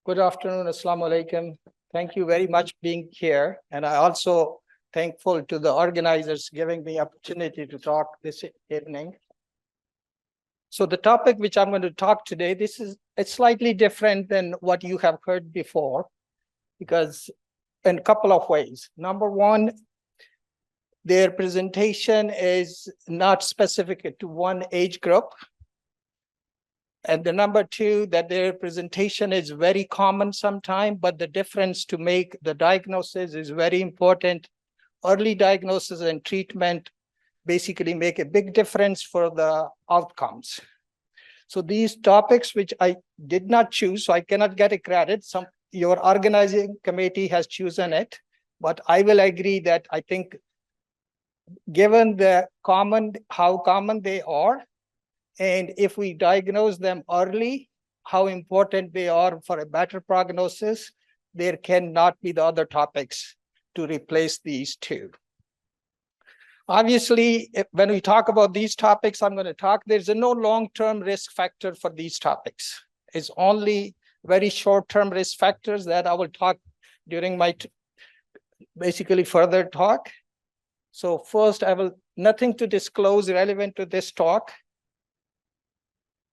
Good afternoon, Assalamu alaikum. Thank you very much being here. And I also thankful to the organizers giving me opportunity to talk this evening. So the topic which I'm going to talk today, it's slightly different than what you have heard before, because in a couple of ways. Number one, their presentation is not specific to one age group. And the number two, that their presentation is very common sometimes, but the difference to make the diagnosis is very important. Early diagnosis and treatment basically make a big difference for the outcomes. So these topics, which I did not choose, so I cannot get a credit. Your organizing committee has chosen it, but I will agree that I think given how common they are, and if we diagnose them early, how important they are for a better prognosis, there cannot be the other topics to replace these two. Obviously, when we talk about these topics, there's no long-term risk factor for these topics. It's only very short-term risk factors that I will talk during my basically further talk. So first, nothing to disclose relevant to this talk.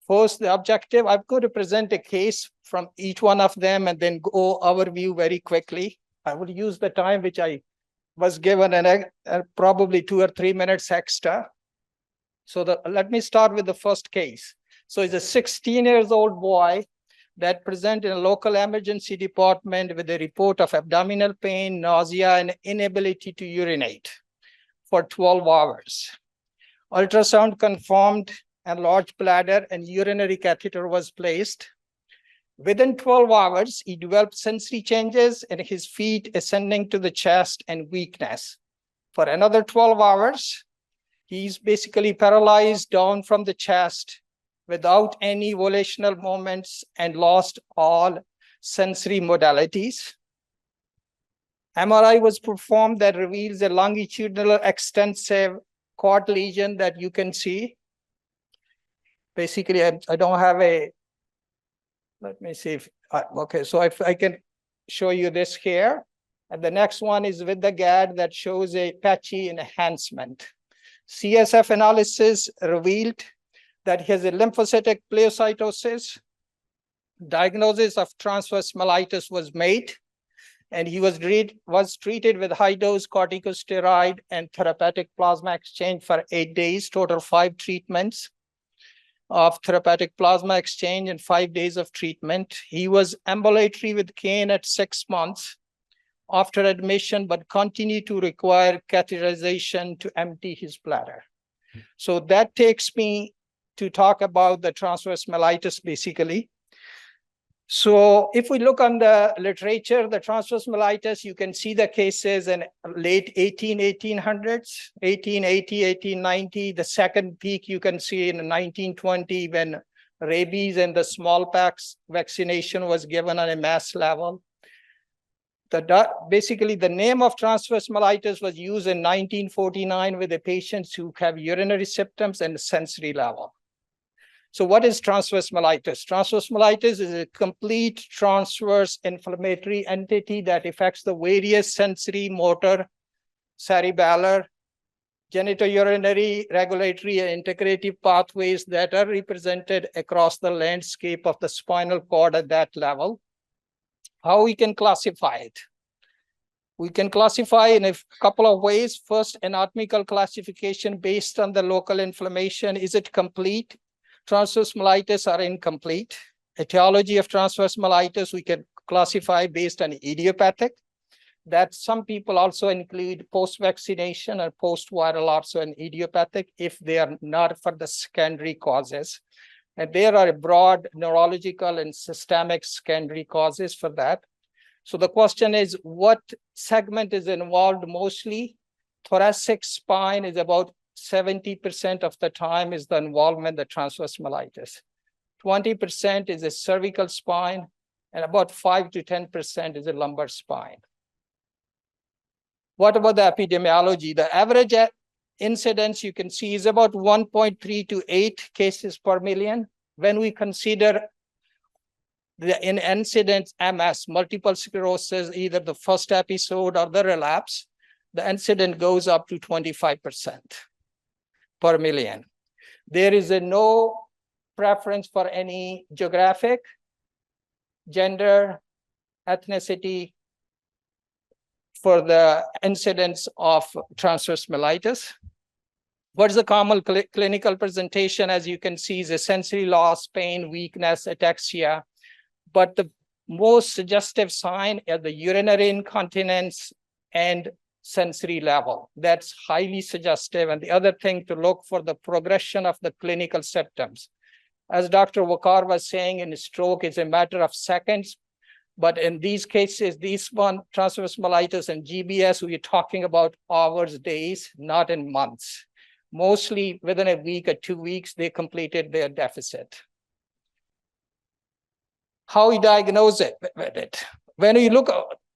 First, the objective, I'm going to present a case from each one of them and then go overview very quickly. I will use the time which I was given and probably 2 or 3 minutes extra. So let me start with the first case. So it's a 16-year-old boy that presented in a local emergency department with a report of abdominal pain, nausea, and inability to urinate for 12 hours. Ultrasound confirmed enlarged bladder and urinary catheter was placed. Within 12 hours, he developed sensory changes in his feet ascending to the chest and weakness. For another 12 hours, he's basically paralyzed down from the chest without any volitional movements and lost all sensory modalities. MRI was performed that reveals a longitudinal extensive cord lesion that you can see. Basically, I don't have let me see okay, so if I can show you this here. And the next one is with the GAD that shows a patchy enhancement. CSF analysis revealed that he has a lymphocytic pleocytosis. Diagnosis of transverse myelitis was made, and he was treated with high-dose corticosteroid and therapeutic plasma exchange for 8 days, total 5 treatments of therapeutic plasma exchange and 5 days of treatment. He was ambulatory with cane at 6 months after admission, but continued to require catheterization to empty his bladder. So that takes me to talk about the transverse myelitis, basically. So if we look on the literature, the transverse myelitis, you can see the cases in late 1800s, 1880, 1890. The second peak you can see in 1920 when rabies and the smallpox vaccination was given on a mass level. Basically, the name of transverse myelitis was used in 1949 with the patients who have urinary symptoms and sensory level. So what is transverse myelitis? Transverse myelitis is a complete transverse inflammatory entity that affects the various sensory, motor, cerebellar, genitourinary, regulatory, and integrative pathways that are represented across the landscape of the spinal cord at that level. How we can classify it? We can classify in a couple of ways. First, anatomical classification based on the local inflammation. Is it complete? Transverse myelitis are incomplete. Etiology of transverse myelitis we can classify based on idiopathic. That some people also include post-vaccination or post-viral also in idiopathic if they are not for the secondary causes. And there are broad neurological and systemic secondary causes for that. So the question is, what segment is involved mostly? Thoracic spine is about 70% of the time is the involvement of the transverse myelitis. 20% is a cervical spine, and about 5 to 10% is a lumbar spine. What about the epidemiology? The average incidence you can see is about 1.3 to 8 cases per million. When we consider in incidence MS, multiple sclerosis, either the first episode or the relapse, the incidence goes up to 25% per million. There is no preference for any geographic, gender, ethnicity for the incidence of transverse myelitis. What is the common clinical presentation? As you can see, is a sensory loss, pain, weakness, ataxia. But the most suggestive sign are the urinary incontinence and sensory level. That's highly suggestive. And the other thing to look for the progression of the clinical symptoms. As Dr. Zulfiqar was saying, in stroke, it's a matter of seconds. But in these cases, these one, transverse myelitis and GBS, we're talking about hours, days, not in months. Mostly within a week or 2 weeks, they completed their deficit. How we diagnose it with it. When we look,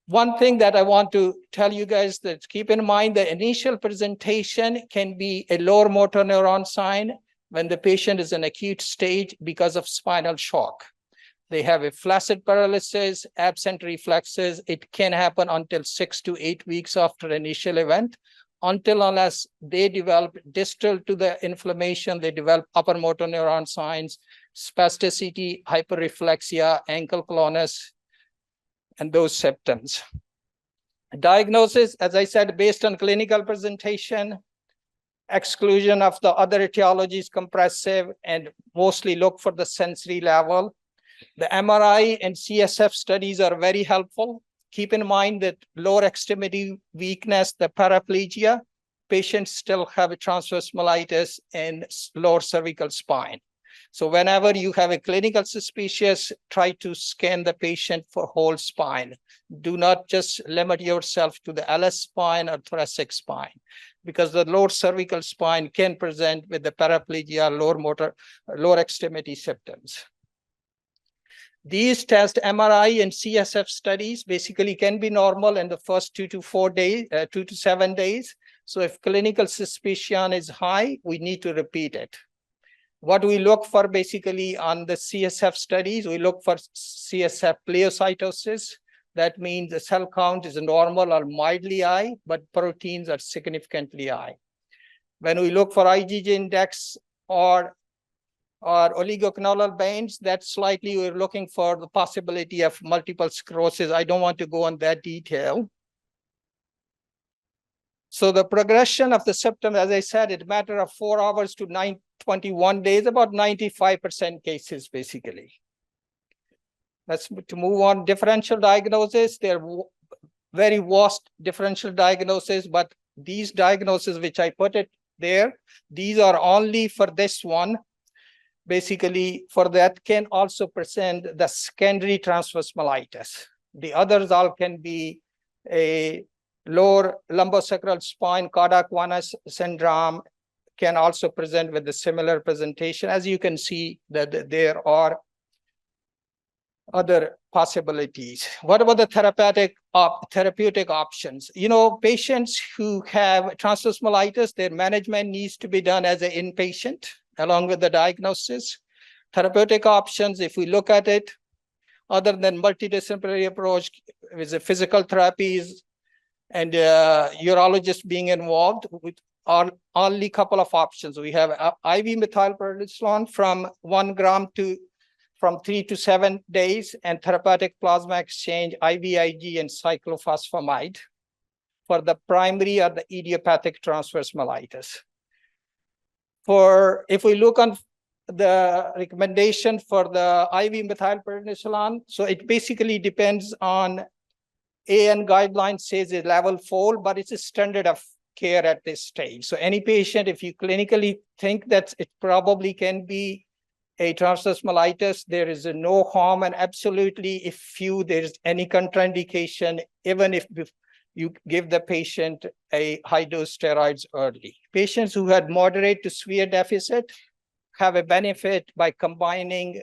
one thing that I want to tell you guys that keep in mind, the initial presentation can be a lower motor neuron sign when the patient is in acute stage because of spinal shock. They have a flaccid paralysis, absent reflexes. It can happen until 6 to 8 weeks after initial event, unless they develop distal to the inflammation, they develop upper motor neuron signs, spasticity, hyperreflexia, ankle clonus, and those symptoms. Diagnosis, as I said, based on clinical presentation, exclusion of the other etiologies, compressive, and mostly look for the sensory level. The MRI and CSF studies are very helpful. Keep in mind that lower extremity weakness, the paraplegia, patients still have a transverse myelitis and lower cervical spine. So whenever you have a clinical suspicious, try to scan the patient for whole spine. Do not just limit yourself to the LS spine or thoracic spine, because the lower cervical spine can present with the paraplegia, lower extremity symptoms. These test MRI and CSF studies basically can be normal in the first 2 to 7 days. So if clinical suspicion is high, we need to repeat it. What we look for basically on the CSF studies, we look for CSF pleocytosis. That means the cell count is normal or mildly high, but proteins are significantly high. When we look for IgG index or oligoclonal bands, that slightly we're looking for the possibility of multiple sclerosis. I don't want to go on that detail. So the progression of the symptom, as I said, it's a matter of 4 hours to 21 days, about 95% cases, basically. Let's to move on. Differential diagnosis, they're very vast differential diagnosis, but these diagnoses, which I put it there, these are only for this one. Basically, for that can also present the secondary transverse myelitis. The others all can be a lower lumbosacral spine, cardiac venous syndrome, can also present with a similar presentation. As you can see, that there are other possibilities. What about the therapeutic options? You know, patients who have transverse myelitis, their management needs to be done as an inpatient along with the diagnosis. Therapeutic options, if we look at it, other than multidisciplinary approach with the physical therapies and urologists being involved, with only couple of options. We have IV methylprednisolone from 1 gram from 3 to 7 days, and therapeutic plasma exchange, IVIG, and cyclophosphamide for the primary or the idiopathic transverse myelitis. If we look on the recommendation for the IV methylprednisolone, so it basically depends on AN guidelines says a level 4, but it's a standard of care at this stage. So any patient, if you clinically think that it probably can be a transverse myelitis, there is no harm, and absolutely if there's any contraindication, even if you give the patient a high-dose steroids early. Patients who had moderate to severe deficit have a benefit by combining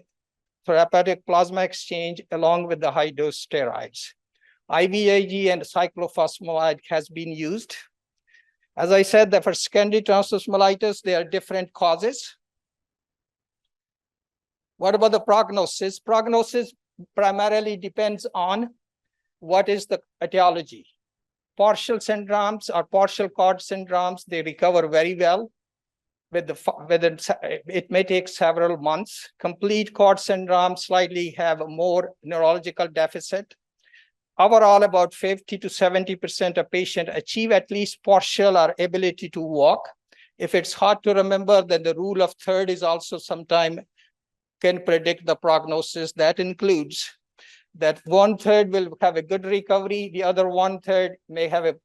therapeutic plasma exchange along with the high-dose steroids. IVIG and cyclophosphamide has been used. As I said, that for secondary transverse myelitis, there are different causes. What about the prognosis? Prognosis primarily depends on what is the etiology. Partial syndromes or partial cord syndromes, they recover very well. It may take several months. Complete cord syndrome slightly have a more neurological deficit. Overall, about 50 to 70% of patients achieve at least partial or ability to walk. If it's hard to remember, then the rule of third is also sometime can predict the prognosis. That includes that 1/3 will have a good recovery, the other 1/3 may have a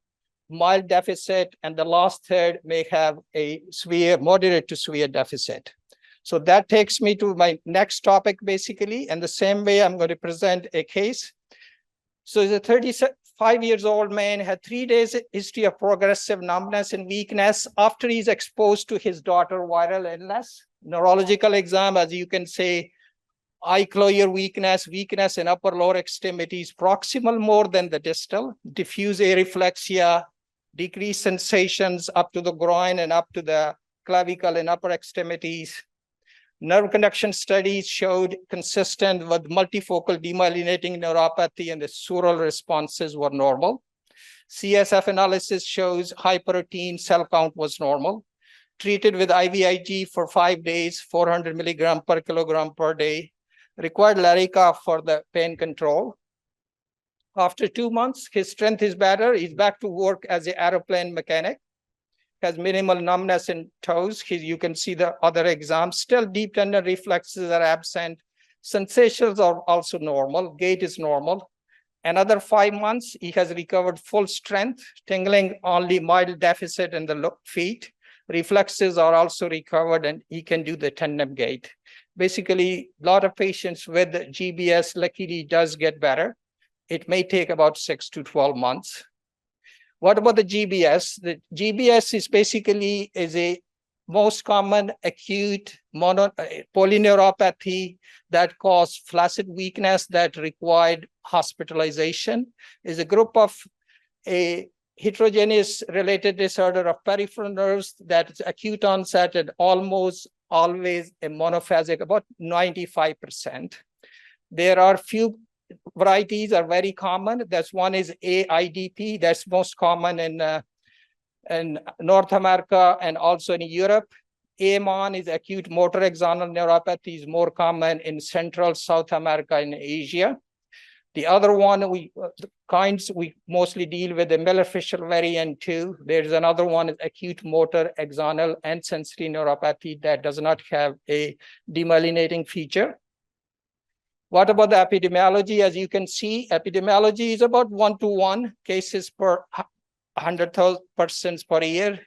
mild deficit, and the last third may have a severe, moderate to severe deficit. So that takes me to my next topic, basically. And the same way, I'm going to present a case. So he's a 35-year-old man, had 3 days history of progressive numbness and weakness after he's exposed to his daughter viral illness. Neurological exam, as you can say, eye closure weakness, weakness in upper lower extremities, proximal more than the distal, diffuse areflexia, decreased sensations up to the groin and up to the clavicle and upper extremities. Nerve conduction studies showed consistent with multifocal demyelinating neuropathy, and the sural responses were normal. CSF analysis shows high protein cell count was normal. Treated with IVIG for 5 days, 400 milligram per kilogram per day. Required Lyrica for the pain control. After 2 months, his strength is better. He's back to work as an aeroplane mechanic. Has minimal numbness in toes. You can see the other exams. Still deep tendon reflexes are absent. Sensations are also normal. Gait is normal. Another 5 months, he has recovered full strength, tingling only mild deficit in the feet. Reflexes are also recovered, and he can do the tandem gait. Basically, a lot of patients with GBS luckily does get better. It may take about 6 to 12 months. What about the GBS? The GBS is basically a most common acute polyneuropathy that causes flaccid weakness that required hospitalization. Is a group of a heterogeneous related disorder of peripheral nerves that is acute onset and almost always a monophasic, about 95%. There are few varieties are very common. That's one is AIDP. That's most common in North America and also in Europe. AMON is acute motor axonal neuropathy, is more common in Central South America and Asia. The other one, we mostly deal with the Miller-Fisher variant 2. There's another one is acute motor axonal and sensory neuropathy that does not have a demyelinating feature. What about the epidemiology? As you can see, epidemiology is about 1 to 1 cases per 100,000 persons per year.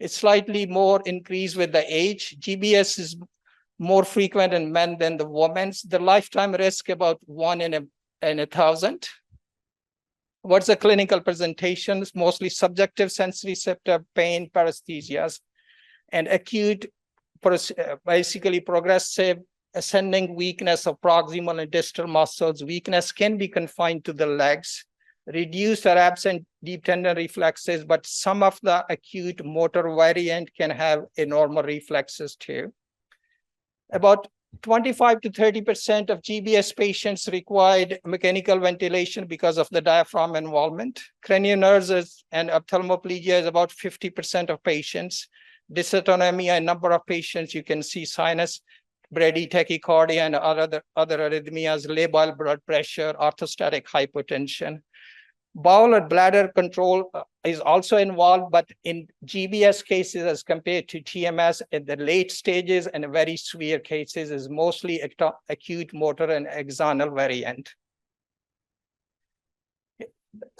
It's slightly more increased with the age. GBS is more frequent in men than the women's. The lifetime risk about 1 in 1,000. What's the clinical presentations? Mostly subjective sensory receptive pain, paresthesias, and acute, basically progressive ascending weakness of proximal and distal muscles. Weakness can be confined to the legs. Reduced or absent deep tendon reflexes, but some of the acute motor variant can have a normal reflexes too. About 25 to 30% of GBS patients required mechanical ventilation because of the diaphragm involvement. Cranial nerves and ophthalmoplegia is about 50% of patients. Dysautonomia, a number of patients, you can see sinus, bradytachycardia, and other arrhythmias, labile blood pressure, orthostatic hypotension. Bowel or bladder control is also involved, but in GBS cases as compared to TMS in the late stages and very severe cases is mostly acute motor and axonal variant.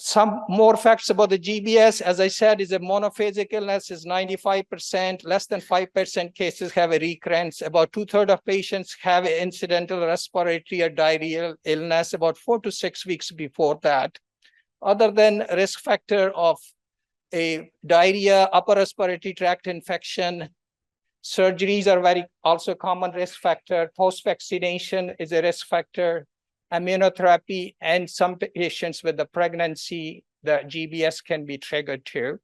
Some more facts about the GBS, as I said, is a monophasic illness is 95%, less than 5% cases have a recurrence. About 2/3 of patients have an incidental respiratory or diarrheal illness about 4 to 6 weeks before that. Other than risk factor of a diarrhea, upper respiratory tract infection, surgeries are very also common risk factor. Post-vaccination is a risk factor. Immunotherapy, and some patients with the pregnancy, the GBS can be triggered too.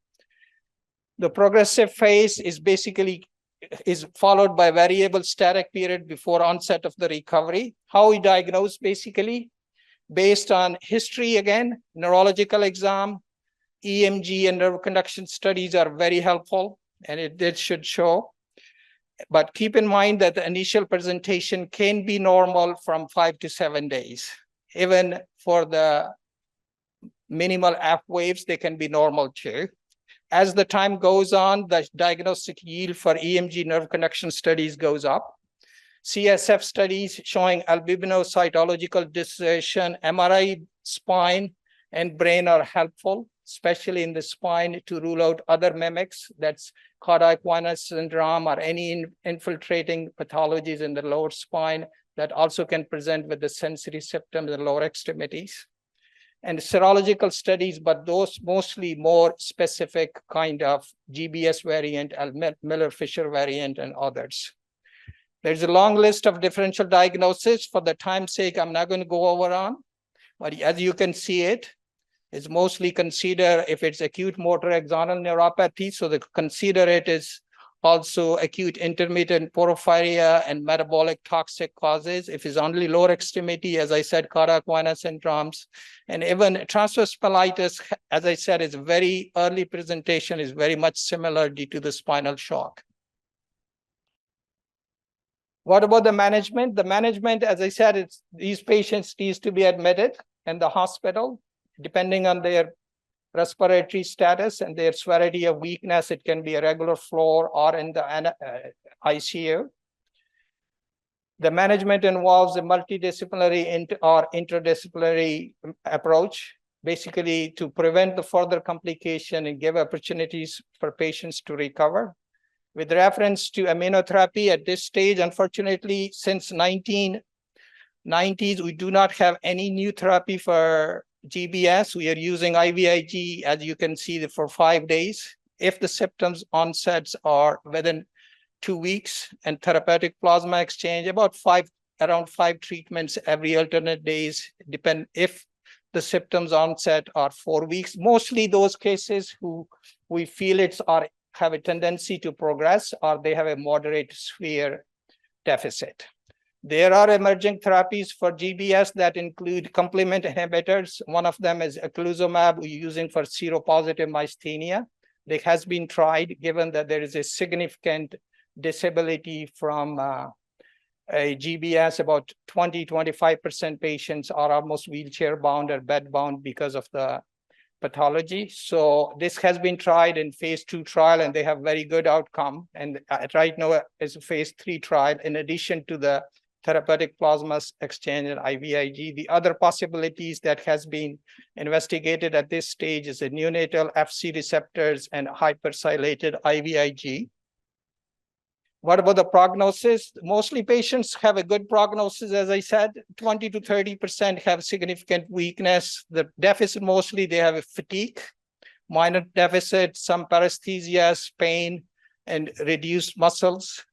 The progressive phase is basically is followed by variable static period before onset of the recovery. How we diagnose basically based on history again, neurological exam, EMG and nerve conduction studies are very helpful, and it should show. But keep in mind that the initial presentation can be normal from 5 to 7 days. Even for the minimal F waves, they can be normal too. As the time goes on, the diagnostic yield for EMG nerve conduction studies goes up. CSF studies showing albuminocytological dissociation, MRI spine and brain are helpful, especially in the spine, to rule out other mimics, that's cardiac venous syndrome or any infiltrating pathologies in the lower spine that also can present with the sensory symptoms in the lower extremities. And serological studies, but those mostly more specific kind of GBS variant, Miller-Fisher variant, and others. There's a long list of differential diagnoses. For the time's sake, I'm not going to go over on, but as you can see it's mostly consider if it's acute motor axonal neuropathy, so they consider it is also acute intermittent porphyria and metabolic toxic causes. If it's only lower extremity, as I said, cardiac venous syndromes, and even transverse myelitis, as I said, is very early presentation, is very much similar due to the spinal shock. What about the management? The management, as I said, these patients need to be admitted in the hospital, depending on their respiratory status and their severity of weakness. It can be a regular floor or in the ICU. The management involves a multidisciplinary or interdisciplinary approach, basically to prevent the further complication and give opportunities for patients to recover. With reference to immunotherapy at this stage, unfortunately, since 1990s, we do not have any new therapy for GBS. We are using IVIG, as you can see, for 5 days. If the symptoms onsets are within 2 weeks, and therapeutic plasma exchange, around 5 treatments every alternate days, depend if the symptoms onset are 4 weeks. Mostly those cases who we feel have a tendency to progress, or they have a moderate severe deficit. There are emerging therapies for GBS that include complement inhibitors. One of them is eculizumab, we're using for seropositive myasthenia. It has been tried, given that there is a significant disability from a GBS. About 20-25% patients are almost wheelchair bound or bed bound because of the pathology. So this has been tried in phase 2 trial, and they have very good outcome. And right now is a phase 3 trial in addition to the therapeutic plasma exchange and IVIG. The other possibilities that has been investigated at this stage is the neonatal FC receptors and hypersilated IVIG. What about the prognosis? Mostly patients have a good prognosis, as I said. 20 to 30% have significant weakness. The deficit, mostly they have a fatigue, minor deficit, some paresthesias, pain, and reduced muscles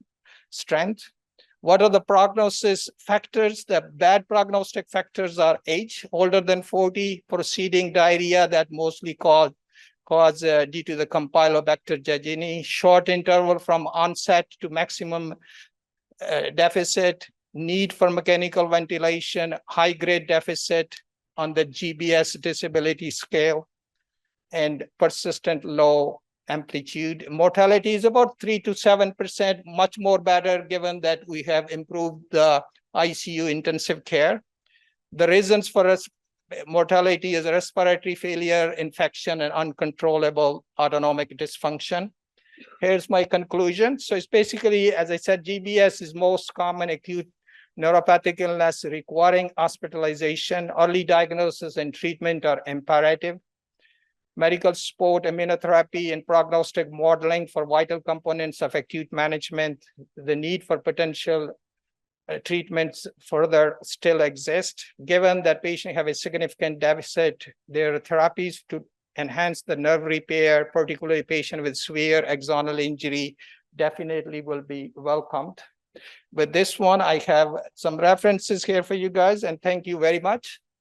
strength. What are the prognosis factors? The bad prognostic factors are age, older than 40, proceeding diarrhea that mostly cause due to the Campylobacter jejuni, short interval from onset to maximum deficit, need for mechanical ventilation, high-grade deficit on the GBS disability scale, and persistent low amplitude. Mortality is about 3 to 7%, much more better given that we have improved the ICU intensive care. The reasons for mortality is respiratory failure, infection, and uncontrollable autonomic dysfunction. Here's my conclusion. So it's basically, as I said, GBS is most common acute neuropathic illness requiring hospitalization. Early diagnosis and treatment are imperative. Medical support, immunotherapy, and prognostic modeling for vital components of acute management. The need for potential treatments further still exist. Given that patients have a significant deficit, there are therapies to enhance the nerve repair, particularly patient with severe axonal injury, definitely will be welcomed. With this one, I have some references here for you guys, and thank you very much.